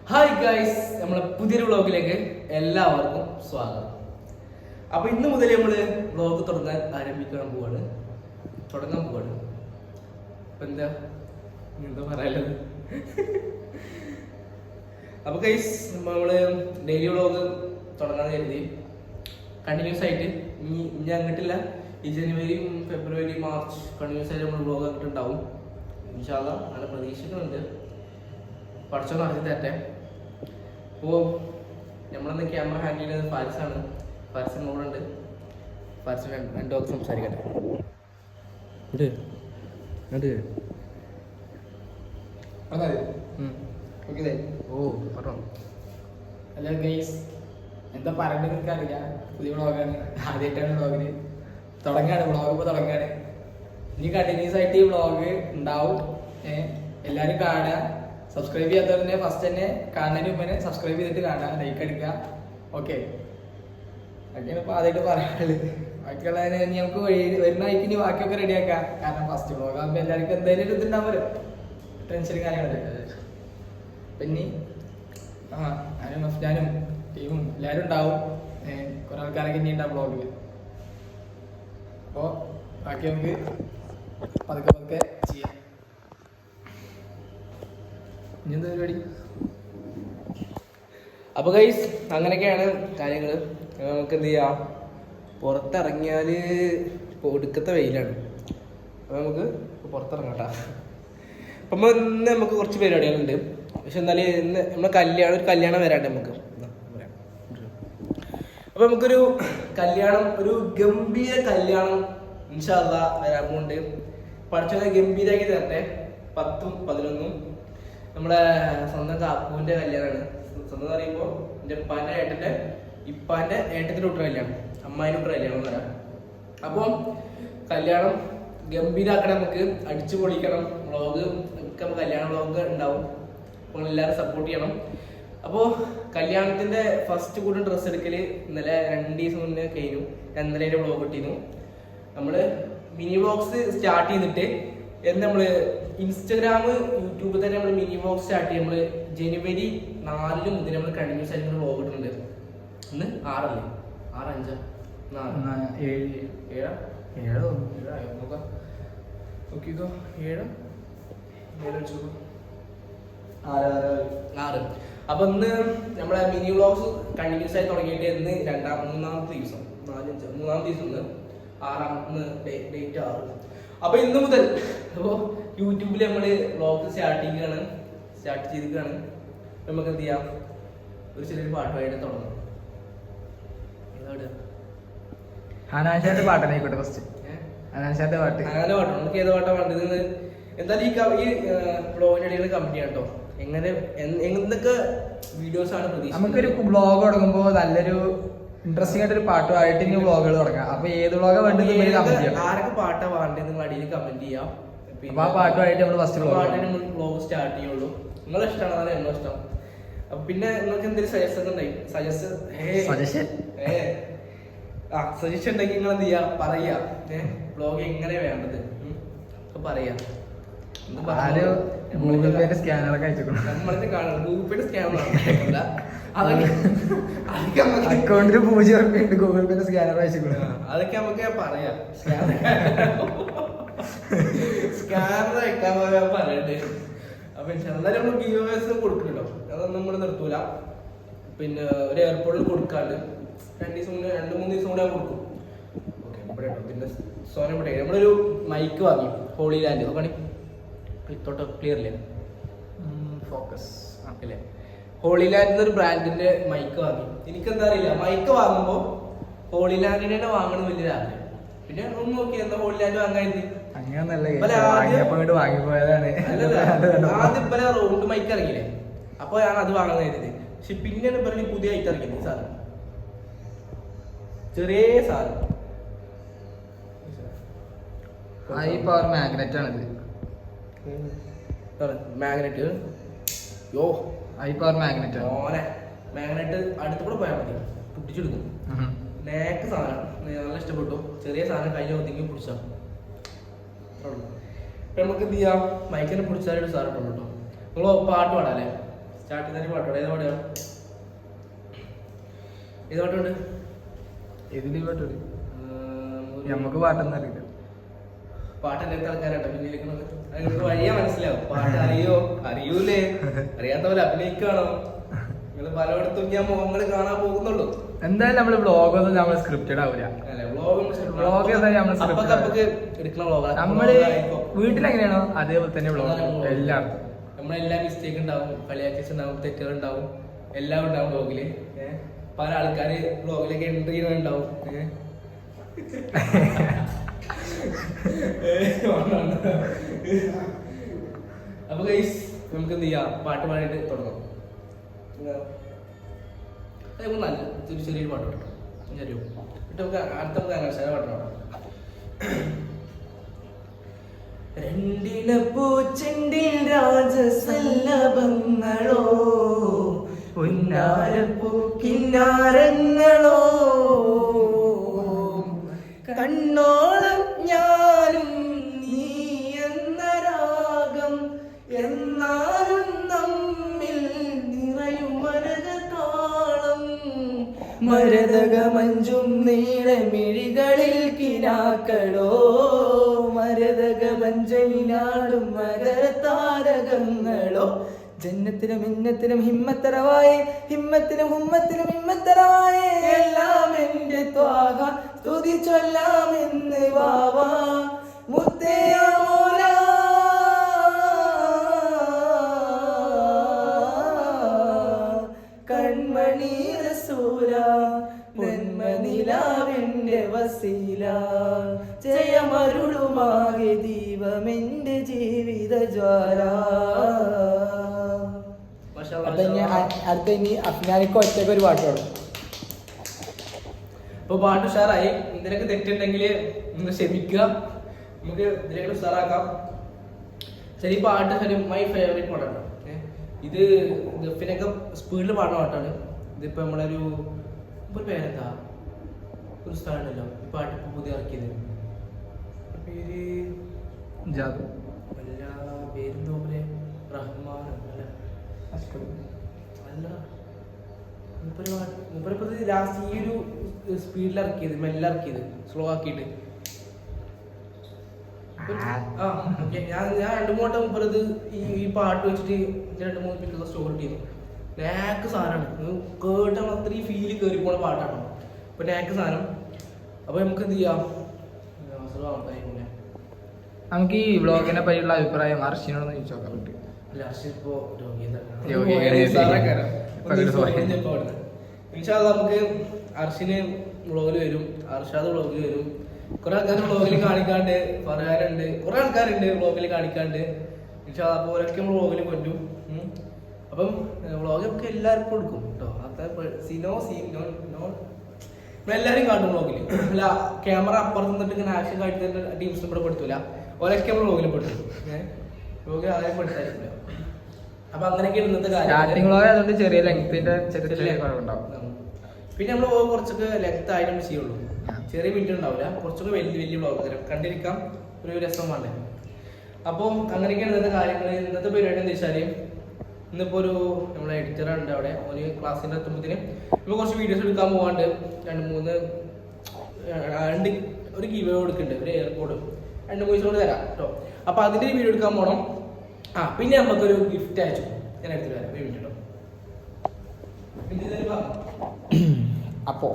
Hi guys, നമ്മളെ പുതിയൊരു വ്ളോഗിലേക്ക് എല്ലാവർക്കും സ്വാഗതം. അപ്പൊ ഇന്ന് മുതൽ നമ്മള് വ്ളോഗ് ആരംഭിക്കാൻ പോവാണ്. അപ്പൊ എന്താ പറയാനുള്ളത്? അപ്പൊ ഗൈസ്, നമ്മള് ഡെയിലി വ്ളോഗ് തുടങ്ങാൻ കരുതി കണ്ടിന്യൂസ് ആയിട്ട് ഇനി അങ്ങോട്ടില്ല. ഈ ജനുവരി ഫെബ്രുവരി മാർച്ച് കണ്ടിന്യൂസ് ആയിട്ട് നമ്മൾ വ്ളോഗ് അങ്ങോട്ട് ഉണ്ടാവും. ഇൻഷാ അല്ലാഹ് നല്ല പ്രതീക്ഷിക്കുന്നുണ്ട്. പഠിച്ചോ നടത്തി തരട്ടെ. അപ്പോൾ നമ്മളന്ന് ക്യാമറ ഹാൻഡിൽ ചെയ്യുന്നത് ഫാരിസാണ്. ഫാരിസ് കൂടെ ഉണ്ട്. ഫാരിസ് രണ്ടു വാക്ക് സംസാരിക്കട്ടെ. ഹലോ ഗൈസ്, എന്താ പറയേണ്ടത് എനിക്കറിയാം. പുതിയ വ്ളോഗാണ്, ആദ്യമായിട്ടാണ് വ്ളോഗിന് തുടങ്ങുകയാണ്. വ്ളോഗ് ഇപ്പോൾ തുടങ്ങുകയാണ്. ഇനി കണ്ടിന്യൂസ് ആയിട്ട് ഈ വ്ളോഗ് ഉണ്ടാവും. എല്ലാവരും കാണുക. സബ്സ്ക്രൈബ് ചെയ്യാത്തവർ തന്നെ ഫസ്റ്റ് തന്നെ കാണുന്നതിന് മുമ്പ് തന്നെ സബ്സ്ക്രൈബ് ചെയ്തിട്ട് കാണുക, ലൈക്ക് അടിക്കുക. ഓക്കെ, അതൊക്കെയാണ് ഇപ്പോൾ ആദ്യമായിട്ട് പറയാനുള്ളത്. ബാക്കിയുള്ള നമുക്ക് വരുന്ന വഴിക്ക് ഇനി ബാക്കിയൊക്കെ റെഡിയാക്കാം. കാരണം ഫസ്റ്റ് വ്ളോഗ് ആകുമ്പോൾ എല്ലാവർക്കും എന്തായാലും ഒരു ഇതുണ്ടാവുമല്ലോ, ടെൻഷനും കാര്യങ്ങളൊക്കെ. പിന്നെ ഞാനും ടീമും എല്ലാവരും ഉണ്ടാവും. കുറെ ആൾക്കാരൊക്കെ ഇനി ഉണ്ടാവും വ്ളോഗിൽ. അപ്പോൾ ബാക്കി നമുക്ക് പതുക്കെ ചെയ്യാം. ഇനി എന്താ പരിപാടി? അപ്പൊ ഗൈസ്, അങ്ങനെയൊക്കെയാണ് കാര്യങ്ങൾ. നമുക്ക് എന്ത് ചെയ്യാം, പുറത്തിറങ്ങിയാല് ഒടുക്കത്തെ വെയിലാണ്. അപ്പൊ നമുക്ക് പുറത്തിറങ്ങാട്ടാ. അപ്പൊ ഇന്ന് നമുക്ക് കുറച്ച് പരിപാടികളുണ്ട്. പക്ഷെ എന്നാലും ഇന്ന് നമ്മളെ ഒരു കല്യാണം വരാണ്ട് നമുക്ക്. അപ്പൊ നമുക്കൊരു കല്യാണം, ഒരു ഗംഭീര കല്യാണം ഇൻഷാ അല്ലാഹ് വരാൻ പോകുന്നുണ്ട്. പഠിച്ചത് ഗംഭീരമാക്കി തരട്ടെ. 10ഉം 11ഉം നമ്മളെ സ്വന്തം കാപ്പുവിന്റെ കല്യാണമാണ്. സ്വന്തം എന്ന് പറയുമ്പോൾ എൻ്റെ ഉപ്പാന്റെ ഇപ്പാന്റെ ഏട്ടത്തിന്റെ കുട്ടിയുടെ കല്യാണം, അമ്മായിന്റെ കുട്ടിയുടെ കല്യാണം എന്ന് പറയാം. അപ്പോൾ കല്യാണം ഗംഭീരാക്കണം, നമുക്ക് അടിച്ചു പൊളിക്കണം. വ്ളോഗ് ഒക്കെ കല്യാണ വ്ളോഗ് ഉണ്ടാവും. അപ്പോൾ എല്ലാവരും സപ്പോർട്ട് ചെയ്യണം. അപ്പോൾ കല്യാണത്തിന്റെ ഫസ്റ്റ് കൂടെ ഡ്രസ്സ് എടുക്കൽ ഇന്നലെ 2 ദിവസം മുന്നേ കഴിഞ്ഞു. ഇന്നലെ അതിന്റെ വ്ളോഗ് ഇട്ടിരുന്നു. നമ്മള് മിനി വ്ളോഗ്സ് സ്റ്റാർട്ട് ചെയ്തിട്ട് നമ്മള് ഇൻസ്റ്റഗ്രാം, യൂട്യൂബിൽ തന്നെ നമ്മൾ മിനി വ്ളോഗ് സ്റ്റാർട്ട് ചെയ്യും. നമ്മള് ജനുവരി 4 മുതൽ നമ്മൾ കണ്ടിന്യൂസ് ആയിട്ട് വ്ളോഗ് ഇടുന്നുണ്ട്. ഇന്ന് 6 അല്ലേ? 6, 5, 4, 7 നോക്കാം. നോക്കിക്കോ, 7 6. അപ്പൊ ഇന്ന് നമ്മളെ മിനി വ്ളോഗ്സ് കണ്ടിന്യൂസ് ആയി തുടങ്ങിയിട്ട് ഇന്ന് മൂന്നാമത്തെ ദിവസം. 3-5 ദിവസം ഇന്ന് 6 ഡേറ്റ് 6. അപ്പൊ ഇന്ന് മുതൽ അപ്പോ യൂട്യൂബിൽ നമ്മള് വ്ളോഗ് സ്റ്റാർട്ട് ചെയ്തിരിക്കുകയാണ്. നമുക്ക് എന്ത് ചെയ്യാം, ഒരു ചെറിയൊരു പാട്ടുമായിട്ട് തുടങ്ങാം. ഹനാൻഷാന്റെ പാട്ടായിക്കോട്ടെ ഫസ്റ്റ്. ഹനാൻഷാന്റെ പാട്ട്. അങ്ങനെ പാട്ടോ, നമുക്ക് ഏത് പാട്ടാ വേണ്ടത്? എന്തായാലും ഈ വ്ളോഗിന്റെ ഇടയിൽ കമന്റ് ചെയ്യാം കേട്ടോ. എന്തൊക്കെ വീഡിയോസ് ആണ് പ്രതീക്ഷിക്കുന്നത്? നമുക്കൊരു വ്ളോഗ് തുടങ്ങുമ്പോൾ നല്ലൊരു ഇൻട്രസ്റ്റിംഗ് ആയിട്ടൊരു പാട്ടുമായിട്ട് ഇനി വ്ളോഗുകൾ തുടങ്ങാം. അപ്പൊ ഏത് വ്ളോഗാ വേണ്ടത് ആരൊക്കെ പാട്ടാ വേണ്ടത് നിങ്ങൾ അടിയിൽ കമന്റ് ചെയ്യാം. ആ പാട്ടുമായിട്ട് നമ്മൾ ഫസ്റ്റ് വ്ളോഗ് സ്റ്റാർട്ട് ചെയ്യുള്ളൂ. നിങ്ങളെ ഇഷ്ടമാണ്, അതാണ് ഞങ്ങളെ ഇഷ്ടം. അപ്പൊ പിന്നെ നിങ്ങൾക്ക് എന്തെങ്കിലും സജഷൻ ഉണ്ടായി, സജഷൻ ഉണ്ടെങ്കിൽ നിങ്ങൾ എന്ത് ചെയ്യാ, പറയാ വ്ളോഗ് എങ്ങനെ വേണ്ടത് പറയാ. ഗൂഗിൾ പേയുടെ സ്കാനറൊക്കെ അയച്ചിട്ടുണ്ട്. നമ്മളെ കാണുന്നത് ഗൂഗിൾ പേയുടെ സ്കാനർ അക്കൗണ്ടിൽ 0 രൂപയുണ്ട്. ഗൂഗിൾ പേയുടെ സ്കാനർ അയച്ചിട്ടുണ്ട്. അതൊക്കെ നമുക്ക് പറയാം. സ്കാനർ അയക്കാൻ പറയണ്ടേ. അപ്പൊ എന്നാലും നമ്മൾ ഗീവേഴ്സ് കൊടുക്കണല്ലോ, അതൊന്നും നമ്മൾ നിർത്തൂല. പിന്നെ ഒരു എയർപോർട്ടിൽ കൊടുക്കാണ്ട് 2-3 ദിവസം കൂടെ കൊടുക്കും. ഓക്കെ, ഇവിടെ പിന്നെ സോനം ഇവിടെ നമ്മളൊരു മൈക്ക് വാങ്ങി, ഹോളി ലാൻഡ്. നോക്കണേ, തൊട്ട് ക്ലിയർ അല്ലേ? ഫോക്കസ് അല്ലേ? ഹോളി ലാൻഡ് എന്നൊരു ബ്രാൻഡിന്റെ മൈക്ക് വാങ്ങി. എനിക്കെന്താ അറിയില്ല, മൈക്ക് വാങ്ങുമ്പോ ഹോളി ലാൻഡിനെ വാങ്ങണം വലിയൊരു ആഗ്രഹം. പിന്നെ ഒന്ന് നോക്കി എന്താ ഹോളി ലാൻഡ് വാങ്ങാൻ ആദ്യം പല റൗണ്ട് മൈക്ക് ഇറങ്ങിയില്ലേ, അപ്പൊ ഞാൻ അത് വാങ്ങാൻ കരുതി. പക്ഷെ പിന്നെയാണ് പറഞ്ഞ പുതിയ ഐറ്റം ഇറങ്ങിയത്. ഈ സാധനം ചെറിയ സാധനം, ഹൈ പവർ മാഗ്നറ്റ് ആണിത്. മാഗ്നറ്റ്, യോ ഹൈ പവർ മാഗ്നറ്റ് ഓനെ മാഗ്നറ്റ് അടുത്ത് കൂടെ പോയാൽ മതി, പൊട്ടിച്ചെടുക്കും. നേക്ക് സാധനം നല്ല ഇഷ്ടപ്പെട്ടു. ചെറിയ സാധനം കഴിഞ്ഞ ഒതുങ്ങി പിടിച്ചാൽ നമുക്ക് എന്ത് ചെയ്യാം, മൈക്കിനെ പിടിച്ചാലൊരു സാധനം കേട്ടോ. നിങ്ങൾ പാട്ട് പാടാല്ലേ? സ്റ്റാർട്ടിങ് തന്നെ പാട്ടോടെ ഏതാ പാടുക? ഏത് പാട്ടുണ്ട്? ഇതിൽ പാട്ട് നമുക്ക് പാട്ടൊന്നും അറിയില്ല. പാട്ട് അങ്ങനത്തെ ആൾക്കാരാട്ടോ പിന്നിരിക്കുന്നത്. നിങ്ങൾക്ക് വഴിയാ മനസ്സിലാവും. പാട്ട് അറിയൂലേ? അറിയാത്ത പോലെ അഭിനയിക്കാണോ? നിങ്ങൾ പലയിടത്തും ഞാൻ മുഖങ്ങൾ കാണാൻ പോകുന്നുള്ളൂ. എന്തായാലും നമ്മള് വ്ളോഗൊന്നും നമ്മൾ സ്ക്രിപ്റ്റഡ് ആവില്ല. വ്ളോഗ് നമ്മള് വീട്ടിലെങ്ങനെയാണോ അതേപോലെ തന്നെ വ്ളോഗ് എല്ലാവർക്കും. നമ്മളെല്ലാ മിസ്റ്റേക്ക് ഉണ്ടാവും, കളിയാക്കിസ് ഉണ്ടാവും, തെറ്റുകൾ ഉണ്ടാവും, എല്ലാം ഉണ്ടാവും വ്ളോഗില്. പല ആൾക്കാര് വ്ളോഗിലേക്ക് എൻട്രി ചെയ്യുന്നുണ്ടാവും. അപ്പൊ ഗൈസ് നമുക്ക് എന്ത് ചെയ്യാം, പാട്ട് പാടിയിട്ട് തുടങ്ങാം. നല്ല ചെറിയൊരു പാട്ട് കേട്ടോ. ചെറിയ നമുക്ക് അടുത്ത പാട്ടോ. രണ്ടിന പൂച്ചെണ്ടിൽ രാജസല്ലഭങ്ങളോ പുന്നാരപ്പൂക്കിന്നാരങ്ങളോ കണ്ണോളം ഞാനും നീ എന്ന രാഗം എന്നാലും നമ്മിൽ നിറയും മരകതാളം മരതകമഞ്ചും നീളമിഴികളിൽ കിനാക്കളോ മരതകമഞ്ചലിലാടും മകരതാരകങ്ങളോ ജന്നത്തിനും മിന്നത്തിനും ഹിമ്മത്തരവായേ ഹിമ്മത്തിനും ഹുമ്മത്തിനും ഹിമ്മത്തരവായേ എല്ലാം എന്റെ ത്വാഹ സ്തുതി ചൊല്ലാമെന്ന് വാവാ മുത്തയാമോല കൺമണി റസൂല പൊന്മനിലാവിന്റെ വസീല ജയമരുളുമാകെ ദീപമെന്റെ ജീവിത ജ്വാല. അടുത്ത ഇനി അഫ്നാനിക്ക് ഒറ്റക്ക് ഒരു പാട്ട് പാടും. ഇപ്പൊ പാട്ട് ഉഷാറായി. ഇതിനൊക്കെ തെറ്റുണ്ടെങ്കിൽ നിങ്ങൾ ക്ഷമിക്കുക, നമുക്ക് ഇതിലേക്ക് ഉഷാറാക്കാം. ശരി, പാട്ട് ശരി മൈ ഫേവറേറ്റ് പാട്ടാണ്. ഇത് ഗഫിനൊക്കെ സ്പീഡിൽ പാടുന്ന പാട്ടാണ്. ഇതിപ്പോ നമ്മളൊരു പേരെന്താ ഒരു സ്ഥലമുണ്ടല്ലോ ഈ പാട്ട് ഇപ്പൊ പുതിയ ഇറക്കിയത്, പേര് ജാദു അല്ല, പേരെന്തോ പോലെ റഹ്മാൻ അല്ല, മൂപ്പരിപ്പോ ലാസ്റ്റ് ഈ ഒരു സ്പീഡിൽ ഇറക്കിയത്, മെല്ലെ ഇറക്കിയത്, സ്ലോ ആക്കിയിട്ട്. ആ ഓക്കെ, ഞാൻ 2-3 വട്ടം മുമ്പത് ഈ പാട്ട് വെച്ചിട്ട് 2-3 മിനിറ്റ് സ്റ്റോറി ചെയ്തു. നാക്ക് സാധനമാണ്, കേട്ടാൽ അത്രയും ഫീല് കയറി പോണ പാട്ടാണ്. അപ്പൊ നാക്ക് സാധനം. അപ്പൊ നമുക്ക് എന്ത് ചെയ്യാം, നമുക്ക് ഈ വ്ളോഗിനെ പറ്റിയുള്ള അഭിപ്രായം അർഷിനോടൊന്ന് ചോദിച്ചു നോക്കാൻ പറ്റും. നമുക്ക് അർഷിന് വ്ളോഗിൽ വരും, അർഷാദ് വ്ളോഗിൽ വരും. കുറെ ആൾക്കാർ വ്ളോഗിൽ കാണിക്കാണ്ട് പറയാറുണ്ട്, കുറെ ആൾക്കാരുണ്ട് വ്ളോഗിൽ കാണിക്കാണ്ട്. അപ്പൊ ഓരൊക്കെ നമ്മൾ വ്ളോഗിൽ കൊണ്ടും. അപ്പം വ്ളോഗ് നമുക്ക് എല്ലാവർക്കും കൊടുക്കും കേട്ടോ. എല്ലാവരും കാട്ടും വ്ളോഗിൽ. അല്ല, ക്യാമറ അപ്പുറത്ത് നിന്നിട്ട് ഇങ്ങനെ ആക്ഷൻ കാട്ടി ടീംസിനെ ഇവിടെ പെടുത്തൂല, ഓരൊക്കെ നമ്മൾ വ്ളോഗിൽ പെടുത്തും. വ്ളോഗ് ആരെയും പെടുത്തായിരിക്കില്ല. അപ്പൊ അങ്ങനെയൊക്കെ ഇന്നത്തെ കാര്യം. ചെറിയ ലെങ്ത്തിന്റെ ഉണ്ടാവും. പിന്നെ നമ്മൾ കുറച്ചൊക്കെ ലെങ്ത് ആയിട്ട് നമ്മൾ ചെയ്യുള്ളൂ, ചെറിയ മിനിറ്റ് ഉണ്ടാവില്ല. കുറച്ചൊക്കെ വലിയ വ്ളോഗ് കണ്ടിരിക്കാം, ഒരു രസം വേണ്ടേ. അപ്പോൾ അങ്ങനെയൊക്കെയാണ് ഇന്നത്തെ കാര്യങ്ങൾ. ഇന്നത്തെ പരിപാടി എന്താ വെച്ചാല്, ഇന്നിപ്പോ ഒരു നമ്മളെ എഡിറ്ററുണ്ട് അവിടെ, ഒരു ക്ലാസ്സിന്റെ എത്തുമ്പോഴത്തേന് നമ്മൾ കുറച്ച് വീഡിയോസ് എടുക്കാൻ പോകാണ്ട്. 2-3 ഒരു ഗീവ് കൊടുക്കുന്നുണ്ട്, ഒരു എയർപോർട്ട് 2-3 കൊണ്ട് തരാം കേട്ടോ. അപ്പൊ അതിന്റെ ഒരു വീഡിയോ എടുക്കാൻ പോകണം. പിന്നെ നമുക്കൊരു ഗിഫ്റ്റ് അയച്ചു, ഞാൻ എടുത്തിട്ട് വരാം, ഒരു മിനിറ്റ്. അപ്പോ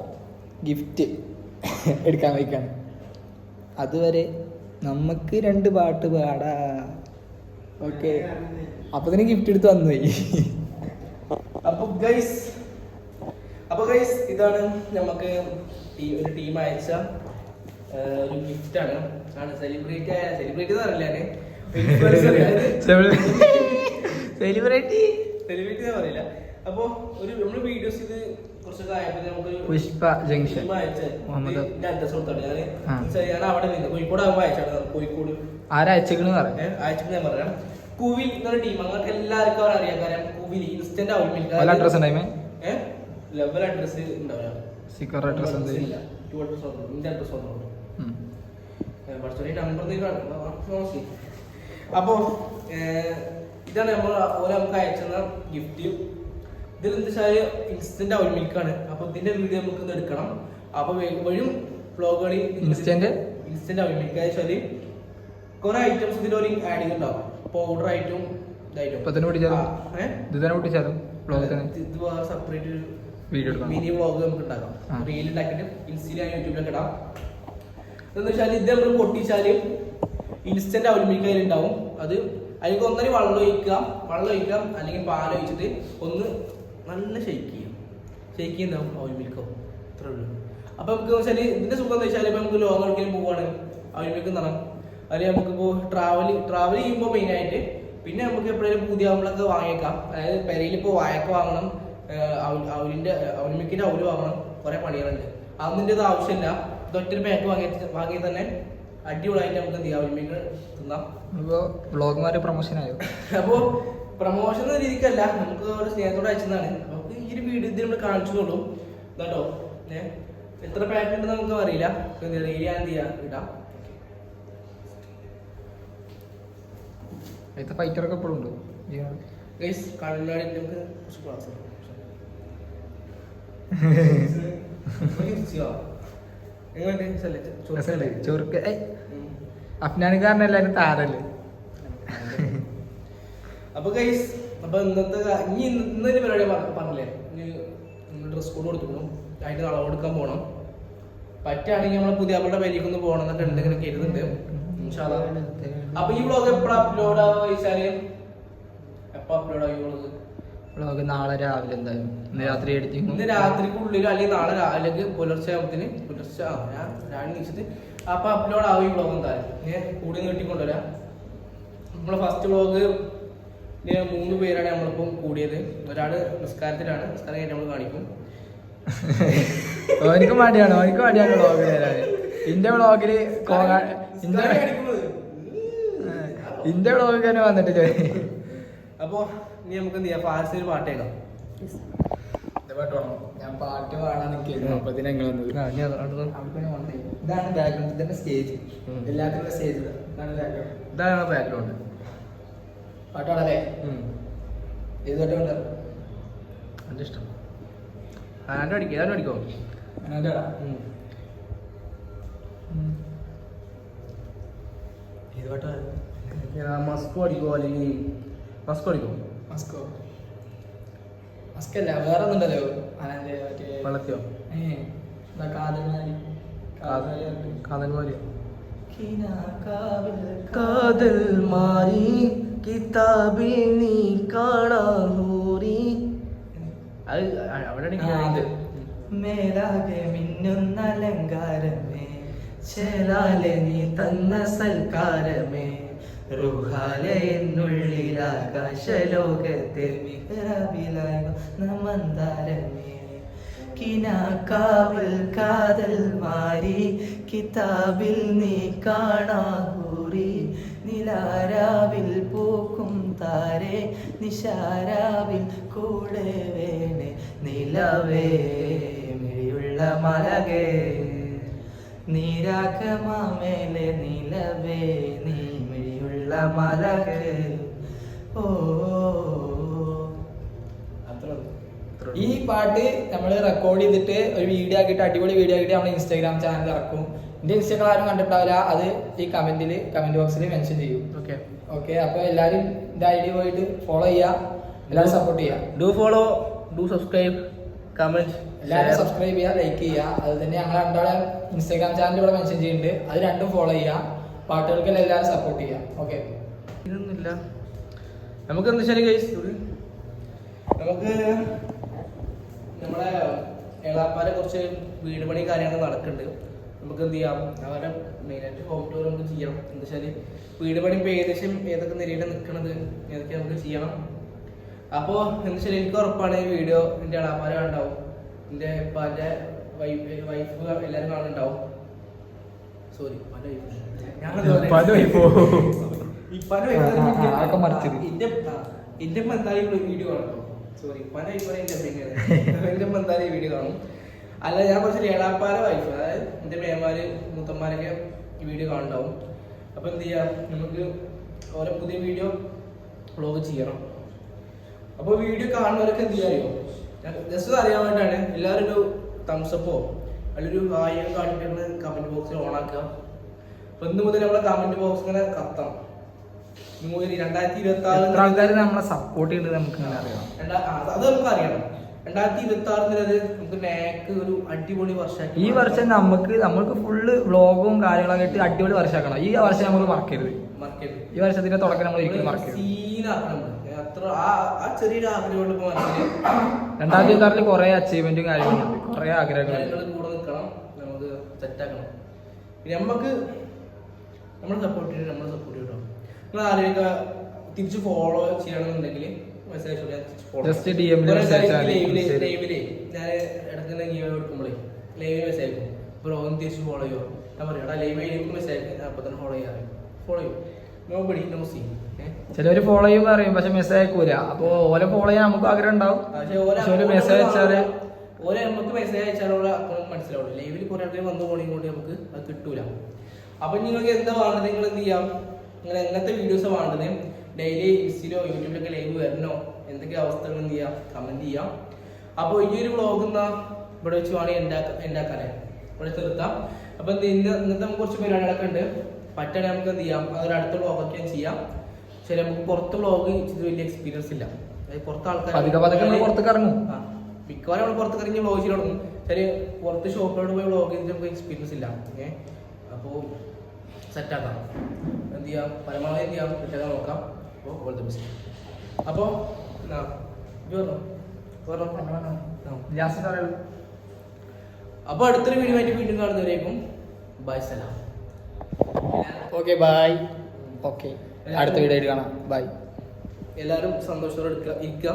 ഗിഫ്റ്റ് എടുക്കാൻ വയ്ക്കാണ്. അതുവരെ നമുക്ക് 2 പാട്ട് പാടാ. ഓക്കെ, അപ്പൊ തന്നെ ഗിഫ്റ്റ് എടുത്ത് വന്നുപോയി. അപ്പൊ ഗൈസ് ഇതാണ് നമുക്ക് ഒരു ടീം അയച്ച ഒരു ഗിഫ്റ്റ് ആണ്. സെലിബ്രേറ്റ് അറിയില്ല, സെലിബ്രിറ്റി പറയില്ല. അപ്പൊ ഒരു നമ്മള് വീഡിയോസ് ഇത് കുറച്ചൊക്കെ ആയപ്പോ നമുക്ക് പുഷ്പ ജംഗ്ഷൻ അഡ്രസ് കൊടുത്താണ്. ഞാൻ അവിടെ നിന്ന് കോഴിക്കോട് ആകുമ്പോ അയച്ചാണ്. കോഴിക്കോട് അയച്ചെന്ന് ഞാൻ പറയാം. കുവിൽ എന്നൊരു ടീം, അങ്ങനെ എല്ലാവർക്കും അവർ അറിയാൻ. കാരണം കുവിൽ ഇൻസ്റ്റന്റ് അഡ്രസ് ലെവൽ അഡ്രസ് ഉണ്ടാവില്ല, നമ്പർ. അപ്പോ ഇതാണ് ഓരോ നമുക്ക് അയച്ചെന്ന ഗിഫ്റ്റ്. ഇതിലെന്താ വെച്ചാൽ ഇൻസ്റ്റന്റ് അവൽ മിൽക്കാണ്. അപ്പൊ ഇതിന്റെ വീഡിയോ നമുക്ക് ഇത് എടുക്കണം. അപ്പൊ വരും വ്ളോഗുകളിൽ ഇൻസ്റ്റന്റ് അവൽ മിൽക്ക് വെച്ചാല് കുറെ ഐറ്റംസ് ഇതിലൊരു ആഡ് ചെയ്തിട്ടുണ്ടാവും. പൗഡർ ആയിട്ടും സെപ്പറേറ്റ് മിനി വ്ളോഗ് നമുക്ക് ഉണ്ടാക്കാം. റീൽ ഉണ്ടാക്കിയിട്ട് ഇൻസ്റ്റയിലും യൂട്യൂബിലൊക്കെ ഇടാം. എന്ന് വെച്ചാൽ ഇത് നമ്മൾ പൊട്ടിച്ചാല് ഇൻസ്റ്റന്റ് അവൽ മിൽക്ക് അതിലുണ്ടാവും. അത് അതിലേക്ക് ഒന്നര വെള്ളം ഒഴിക്കാം, അല്ലെങ്കിൽ പാൽ ഒഴിച്ചിട്ട് ഒന്ന് നല്ല ഷെയ്ക്ക് ചെയ്യുന്നുണ്ടാവും അവൽ മിൽക്കോ. അത്രേ ഉള്ളൂ. അപ്പൊ നമുക്ക് വെച്ചാൽ ഇതിന്റെ സുഖം എന്ന് വെച്ചാൽ ഇപ്പൊ നമുക്ക് ലോങ് എവിടേക്കും പോവാണ് അവൽ മിൽക്ക് നടണം. അല്ലെങ്കിൽ നമുക്കിപ്പോ ട്രാവൽ ചെയ്യുമ്പോൾ മെയിൻ ആയിട്ട്. പിന്നെ നമുക്ക് എപ്പോഴേലും പുതിയ അവളൊക്കെ വാങ്ങിയേക്കാം. അതായത് പെരയിൽ ഇപ്പോൾ വായക്ക വാങ്ങണം, അവൽമിക്കിന്റെ അവല് വാങ്ങണം, കുറെ പണികളുണ്ട്. അതിൻ്റെ ഇത് ആവശ്യമില്ല. ഇതൊറ്റൊരു പാക്ക് വാങ്ങി തന്നെ അടിപൊളിയായിട്ട് നമുക്ക് എന്ത് ചെയ്യാം, അവൽമിക്ക് തിന്നാം. വ്ളോഗ്മാര് പ്രൊമോഷൻ ആയോ? അപ്പോൾ പ്രൊമോഷൻ എന്ന രീതിക്കല്ല, നമുക്ക് ഒരു സ്നേഹത്തോടെ അയച്ചതാണ്. നമുക്ക് ഈ ഒരു വീഡിയോ ഇത് നമ്മൾ കാണിച്ചോളൂ കേട്ടോ. എത്ര പാക്ക് ഉണ്ടെന്ന് നമുക്ക് അറിയില്ല. ഞാൻ എന്ത് ചെയ്യാം, ഇടാം. ഫൈറ്ററൊക്കെ എപ്പോഴും ഉണ്ട് ഗൈസ്. കണ്ണാടി നമുക്ക് കുറച്ച് ക്ലാസ് അഫ്നാനിക്കാരൻ എല്ലാരും താരല്ലേ. അപ്പൊ ഗൈസ്, അപ്പൊ ഇന്നത്തെ ഇന്നൊരു പരിപാടി പറഞ്ഞില്ലേ, ഡ്രസ് കോഡ് കൊടുത്തിരുന്നു. അതിന്റെ അളവ് എടുക്കാൻ പോകണം. പറ്റുകയാണെങ്കിൽ നമ്മളെ പുതിയ അവളുടെ പേരിലേക്കൊന്ന് പോകണം എന്നൊക്കെ ഉണ്ട്, ഇങ്ങനെ കരുതുന്നുണ്ട്. അപ്പൊ ഈ വ്ളോഗ് എപ്പോഴാ അപ്ലോഡ് ആവുക ചോദിച്ചാല്, എപ്പോ അപ്ലോഡ് ആയി വ്ളോഗ്? നാളെ രാവിലെ എന്തായാലും. ഇന്ന് രാത്രി എഡിറ്റിംഗ്. ഇന്ന് രാത്രിക്കുള്ളിൽ അല്ലെങ്കിൽ നാളെ രാവിലെ പുലർച്ചെ ആകുമ്പത്തിന് ഞാൻ രാവിലെ നീച്ചിട്ട് അപ്പൊ അപ്ലോഡ് ആവും ഈ വ്ളോഗ്. എന്തായാലും ഞാൻ കൂടി നീട്ടിക്കൊണ്ടുവരാം. നമ്മളെ ഫസ്റ്റ് വ്ളോഗ് 3 പേരാണ് നമ്മളിപ്പം കൂടിയത്. ഒരാള് നിസ്കാരത്തിലാണ്, നിസ്കാരം കഴിഞ്ഞ് നമ്മൾ കാണിക്കും. ഓനിക്ക് മടിയാണ് വ്ളോഗ് തരാൻ. ഇന്റെ വ്ളോഗില് ഇന്റെ വ്ളോഗ് തന്നെ വന്നിട്ടില്ലേ. അപ്പൊ ഇനി നമുക്ക് എന്ത് ചെയ്യാം, ഫാസ്റ്റ് ഒരു പാട്ടേക്കാം. ഞാൻ പാട്ട് പാടാൻ നിൽക്കുന്നു. ഇതാണ് ബാക്ക്ഗ്രൗണ്ട്, ഇതന്നെ സ്റ്റേജ്. എല്ലാത്തിനും സ്റ്റേജ് ഇതാണ് ബാക്ക്ഗ്രൗണ്ട്. പാട്ട് പാടല്ലേ? ഏത് പാട്ടുണ്ട്? എൻ്റെ ഇഷ്ടം. അടിക്കോ ഏത് പാട്ടാണ്? മസ്കോ അടിക്കോ, അല്ലെങ്കിൽ മസ്കോ മസ്കല്ല, വേറെ ഒന്നുണ്ടല്ലോ. വെള്ളത്തിയോ കാതൽ മാറി കിതാബിൽ നീ കാണാഹൂറി. അവിടെ മേലാകെ മിന്നുന്ന അലങ്കാരമേ, ചേലാലെ നീ തന്ന സൽക്കാരമേ, റുഹാലെ എന്നുള്ളിൽ ആകാശലോകത്തെ മിഹ്റാബിലായ മന്ദാരമേ, കിനാക്കാവിൽ കാതൽ മാറി കിതാബിൽ നീ കാണാഹൂറി, നിലാരാവിൽ പൂക്കും താരെ നിശാരാവിൽ കൂടെ വേണേ, നിലവേ മിഴിയുള്ള മലകേ നീരാക്കമാമേലെ, നിലവേ നീ മിഴിയുള്ള മലകേ. ഓ ഈ പാട്ട് നമ്മൾ റെക്കോർഡ് ചെയ്തിട്ട് ഒരു വീഡിയോ ആക്കിയിട്ട്, അടിപൊളി വീഡിയോ ആക്കിയിട്ട് നമ്മൾ ഇൻസ്റ്റാഗ്രാം ചാനൽ ഇറക്കും. എന്റെ ഇൻസ്റ്റാഗ്രാം ആരും കണ്ടിട്ടാവില്ല, അത് ഈ കമന്റ് ബോക്സിൽ മെൻഷൻ ചെയ്യും. ഓക്കെ. അപ്പൊ എല്ലാരും എന്റെ ഐഡി പോയിട്ട് ഫോളോ ചെയ്യുക, എല്ലാവരും സപ്പോർട്ട് ചെയ്യുക. Do follow, do subscribe, comment. എല്ലാവരും സബ്സ്ക്രൈബ് ചെയ്യുക, ലൈക്ക് ചെയ്യുക. അത് തന്നെ ഞങ്ങൾ രണ്ടാളെ ഇൻസ്റ്റാഗ്രാം ചാനൽ ഇവിടെ മെൻഷൻ ചെയ്യുന്നുണ്ട്, അത് രണ്ടും ഫോളോ ചെയ്യുക. പാട്ടുകൾക്കെല്ലാം എല്ലാവരും സപ്പോർട്ട് ചെയ്യുക. ഓക്കെ. ഇതൊന്നുമില്ല നമുക്ക് എന്താ വെച്ചാൽ ഗൈസ്, നമുക്ക് നമ്മളെ എളാപ്പാരെ കുറച്ച് വീട് പണി കാര്യങ്ങൾ നടക്കുന്നുണ്ട്. നമുക്ക് എന്ത് ചെയ്യാം, അവരെ മെയിനായിട്ട് ഹോം ടൂർ നമുക്ക് ചെയ്യണം. എന്താ വെച്ചാൽ വീട് പണി ഇപ്പോൾ ഏകദേശം ഏതൊക്കെ നിലയിൽ നിൽക്കണത്, ഏതൊക്കെ നമുക്ക് ചെയ്യണം. അപ്പോൾ എന്താ വെച്ചാൽ എനിക്ക് ഉറപ്പാണ് ഈ വീഡിയോ എൻ്റെ എളാപ്പാരെ കാണുന്നുണ്ടാവും, എൻ്റെ ഉപ്പാൻ്റെ വൈഫ് എല്ലാവരും കാണുന്നുണ്ടാവും. സോറി, എന്റെ എന്തായാലും വീഡിയോ കാണും. സോറി, പല എന്റെ എന്തായാലും വീഡിയോ കാണും. അല്ല, ഞാൻ കുറച്ച് ഏളാപ്പാരെ വൈഫ്, അതായത് എന്റെ മേമാര് മുത്തന്മാരൊക്കെ ഈ വീഡിയോ കാണുന്നുണ്ടാവും. അപ്പൊ എന്ത് ചെയ്യാം, നമുക്ക് ഓരോ പുതിയ വീഡിയോ വ്ളോഗ് ചെയ്യണം. അപ്പോൾ വീഡിയോ കാണുന്നവരൊക്കെ എന്ത് ചെയ്യാറിയോ, ജസ്റ്റ് അറിയാൻ വേണ്ടിയിട്ടാണ്. എല്ലാവരും ഒരു തംസപ്പോ അല്ലെങ്കിൽ ഒരു ഹായോ കാട്ടിട്ട് കമന്റ് ബോക്സിൽ ഓണാക്കുക. അപ്പോൾ ഇന്ന് മുതൽ നമ്മളെ കമന്റ് ബോക്സ് ഇങ്ങനെ കത്താം. 2026 ആൾക്കാർ നമ്മളെ സപ്പോർട്ട് ചെയ്യുന്നത് നമുക്ക് അറിയാം. അത് നമുക്ക് അറിയണം. 2026 നമുക്ക് നാക്ക് ഒരു അടിപൊളി വർഷമാക്കി. ഈ വർഷം നമ്മൾക്ക് ഫുള്ള് വ്ളോഗും കാര്യങ്ങളൊക്കെ ഇട്ട് അടിപൊളി വർഷമാക്കണം. ഈ വർഷം നമ്മൾ മറക്കരുത്. ഈ വർഷത്തിന്റെ തുടക്കം നമ്മൾ ഒരിക്കലും മറക്കരുത്. അത്ര ആ ചെറിയൊരു ആഗ്രഹം 2026 കുറെ അച്ചീവ്മെന്റും കാര്യങ്ങളുണ്ട്, കുറെ ആഗ്രഹങ്ങളുണ്ട്. കൂടെ നിൽക്കണം, നമുക്ക് സെറ്റാക്കണം. പിന്നെ നമുക്ക് നമ്മൾ സപ്പോർട്ട് ചെയ്യണം. നിങ്ങൾ ആരെയൊക്കെ തിരിച്ച് ഫോളോ ചെയ്യണമെന്നുണ്ടെങ്കിൽ മെസ്സേജ് ജസ്റ്റ് DM ല് ലൈവില് ഞാൻ ഇടയ്ക്ക് ഗീവ് കൊടുക്കുമ്പോഴേ ലൈവ് മെസ്സേജ് അയക്കും. ബ്രോ ഒന്ന് തിരിച്ച് ഫോളോ ചെയ്യുമോ? ഞാൻ പറയാം ലൈവ് മെസ്സേജ് അയക്കും. അപ്പോൾ തന്നെ ഫോളോ ചെയ്യും. Nobody no see. ചിലവര് ഫോളോ ചെയ്യുമ്പോൾ അറിയും, പക്ഷെ മെസ്സേജ് അയക്കൂല. അപ്പൊ ഓലെ ഫോളോ ചെയ്യാൻ നമുക്ക് ആഗ്രഹം ഉണ്ടാവും. പക്ഷെ മെസ്സേജ് അയച്ചാല് ഓരോ നമുക്ക് മെസ്സേജ് അയച്ചാലുള്ള അക്കൗണ്ട് മനസ്സിലാവുള്ളൂ. ലൈവിൽ കുറെ ആൾക്കാർ വന്നു പോകണമെങ്കിൽ കൊണ്ട് നമുക്ക് അത് കിട്ടൂല. അപ്പൊ നിങ്ങൾക്ക് എന്താ വേണ്ടത്, നിങ്ങൾ എന്ത് ചെയ്യാം, നിങ്ങൾ എങ്ങനത്തെ വീഡിയോസ് വേണ്ടത്, ഡെയിലി ഇൻസ്റ്റയിലോ യൂട്യൂബിലൊക്കെ ലൈവ് വരണോ, എന്തൊക്കെ അവസ്ഥകൾ എന്ത് ചെയ്യാം, കമന്റ് ചെയ്യാം. അപ്പോൾ ഈ ഒരു വ്ളോഗ് എന്നാ ഇവിടെ വെച്ച് വേണമെങ്കിൽ ഉണ്ടാക്കാനേ ഇവിടെ നിർത്താം. അപ്പൊ ഇന്നത്തെ നമുക്ക് കുറച്ച് പരിപാടികളൊക്കെ ഉണ്ട്. പറ്റാണെങ്കിൽ നമുക്ക് എന്ത് ചെയ്യാം, അതൊരു അടുത്ത വ്ളോഗൊക്കെ ചെയ്യാം. ശരി, നമുക്ക് പുറത്ത് വ്ളോഗ് ഇത് വലിയ എക്സ്പീരിയൻസ് ഇല്ല. പുറത്ത് ആൾക്കാർ പുറത്തേക്ക് ഇറങ്ങും. മിക്കവാറും നമ്മൾ പുറത്ത് ഇറങ്ങി വ്ളോഗ് ചെയ്ത് തുടങ്ങും. ശരി, പുറത്ത് ഷോപ്പിലോട്ട് പോയി വ്ളോഗ് ചെയ്തിട്ട് നമുക്ക് എക്സ്പീരിയൻസ് ഇല്ല. അപ്പോൾ സെറ്റാക്കാം. എന്ത് ചെയ്യാം, പരമാവധി എന്ത് ചെയ്യാം, സെറ്റാക്കാൻ നോക്കാം. അപ്പോൾ ഓൾ ദ ബെസ്റ്റ്. അപ്പോൾ അപ്പോൾ അടുത്തൊരു വീഡിയോ ആയിട്ട് വീണ്ടും കാണുന്നവരേക്കും ബൈ, സലാം. Okay bye. ഓക്കെ, അടുത്ത വീഡിയോ ആയിട്ട് കാണാം. ബൈ. എല്ലാവരും സന്തോഷത്തോടെ ഇരിക്കുക,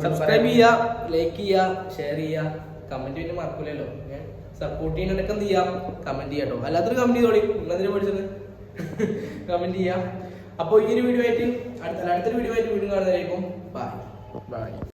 സബ്സ്ക്രൈബ് ചെയ്യുക, ലൈക്ക് ചെയ്യുക, ഷെയർ ചെയ്യുക, കമന്റ് പിന്നെ മറക്കൂലല്ലോ. സപ്പോർട്ട് ചെയ്യുന്നതൊക്കെ എന്ത് ചെയ്യാം, കമന്റ് ചെയ്യാം കേട്ടോ. അല്ലാത്തൊരു കമന്റ് ചെയ്തോളി, നിങ്ങളതിനെ പഠിച്ചത് കമന്റ് ചെയ്യാം. അപ്പോൾ ഈ ഒരു വീഡിയോ ആയിട്ട് അടുത്തൊരു വീഡിയോ ആയിട്ട് വീണ്ടും കാണുന്നതായിരിക്കും. ബൈ.